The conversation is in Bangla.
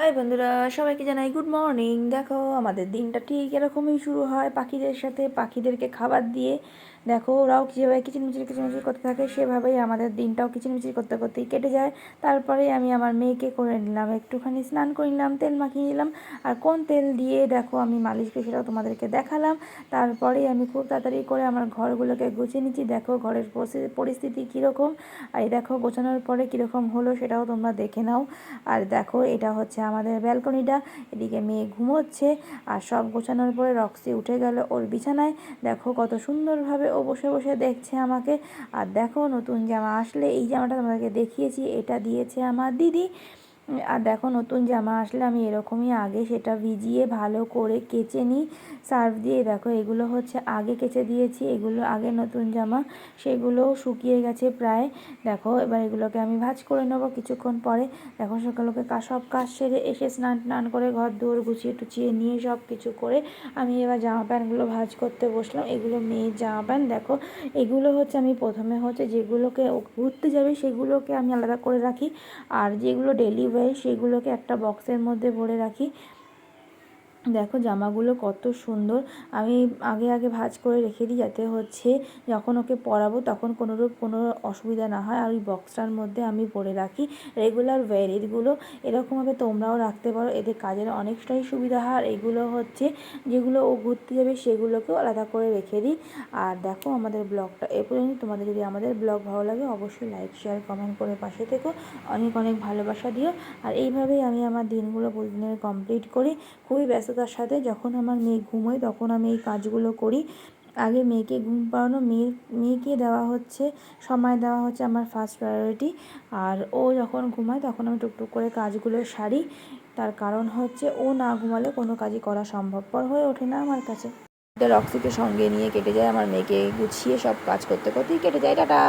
হাই বন্ধুরা, সবাইকে জানাই গুড মর্নিং। দেখো আমাদের দিনটা ঠিক এরকমই শুরু হয় পাখিদের সাথে, পাখিদেরকে খাবার দিয়ে। দেখো ওরাও যেভাবে কিচিরমিচির করতে থাকে সেভাবেই আমাদের দিনটাও কিচিরমিচির করতে করতেই কেটে যায়। তারপরে আমি আমার মেয়েকে করে নিলাম, একটুখানি স্নান করে নিলাম, তেল মাখিয়ে নিলাম। আর কোন তেল দিয়ে দেখো আমি মালিশ করে সেটাও তোমাদেরকে দেখালাম। তারপরে আমি খুব তাড়াতাড়ি করে আমার ঘরগুলোকে গুছিয়ে নিচ্ছি। দেখো ঘরের পরিস্থিতি কীরকম, আর এই দেখো গোছানোর পরে কীরকম হলো সেটাও তোমরা দেখে নাও। আর দেখো এটা হচ্ছে আমাদের ব্যালকনিটা, এদিকে মেয়ে ঘুমোচ্ছে। আর সব গোছানোর পরে রক্সি উঠে গেল ওর বিছানায়। দেখো কত সুন্দরভাবে ও বসে বসে দেখছে আমাকে। আর দেখো নতুন জামা আসলে, এই জামাটা তোমাদেরকে দেখিয়েছি, এটা দিয়েছে আমার দিদি। আর দেখো নতুন জামা আসলে আমি এরকমই আগে সেটা ভিজিয়ে ভালো করে কেচে নিই সার্ফ দিয়ে। দেখো এগুলো হচ্ছে আগে কেচে দিয়েছি, এগুলো আগে নতুন জামা, সেগুলোও শুকিয়ে গেছে প্রায়। দেখো এবার এগুলোকে আমি ভাঁজ করে নেবো কিছুক্ষণ পরে। দেখো সকালকে সব কাজ সেরে এসে স্নান টান করে ঘর দুয়ার গুছিয়ে টুচিয়ে নিয়ে সব কিছু করে আমি এবার জামা প্যান্টগুলো ভাঁজ করতে বসলাম। এগুলো মেয়ের জামা প্যান্ট। দেখো এগুলো হচ্ছে আমি প্রথমে হচ্ছে যেগুলোকে ঘুরতে যাবে সেগুলোকে আমি আলাদা করে রাখি, আর যেগুলো ডেলি ওয়্যার সেগুলোকে একটা বক্সের মধ্যে ভরে রাখি। দেখো জামাগুলো কত সুন্দর, আমি আগে আগে ভাঁজ করে রেখে দিই যাতে হচ্ছে যখন ওকে পরাবো তখন কোনো অসুবিধা না হয়। আর ওই বক্সটার মধ্যে আমি ভরে রাখি রেগুলার ওয়্যার। এগুলো এরকমভাবে তোমরাও রাখতে পারো, এতে কাজের অনেকটাই সুবিধা হয়। আর এগুলো হচ্ছে যেগুলো ও ঘুরতে যাবে সেগুলোকেও আলাদা করে রেখে দিই। আর দেখো আমাদের ব্লগটা এ পর্যন্ত। তোমাদের যদি আমাদের ব্লগ ভালো লাগে অবশ্যই লাইক শেয়ার কমেন্ট করে পাশে থেকো, অনেক অনেক ভালোবাসা দিও। আর এইভাবেই আমি আমার দিনগুলো প্রতিদিনের কমপ্লিট করি খুবই ব্যস্ততার সাথে। যখন আমার মেয়ে ঘুমোয় তখন আমি এই কাজগুলো করি। আগে মেয়েকে ঘুম পাড়ানো, মেয়েকে দেওয়া হচ্ছে, সময় দেওয়া হচ্ছে আমার ফার্স্ট প্রায়োরিটি। আর ও যখন ঘুমায় তখন আমি টুকটুক করে কাজগুলো সারি। তার কারণ হচ্ছে ও না ঘুমালে কোনো কাজই করা সম্ভবপর হয়ে ওঠে না আমার কাছে। রক্সিকে সঙ্গে নিয়ে কেটে যায় আমার মেয়েকে গুছিয়ে সব কাজ করতে করতেই কেটে যায়। টাটা।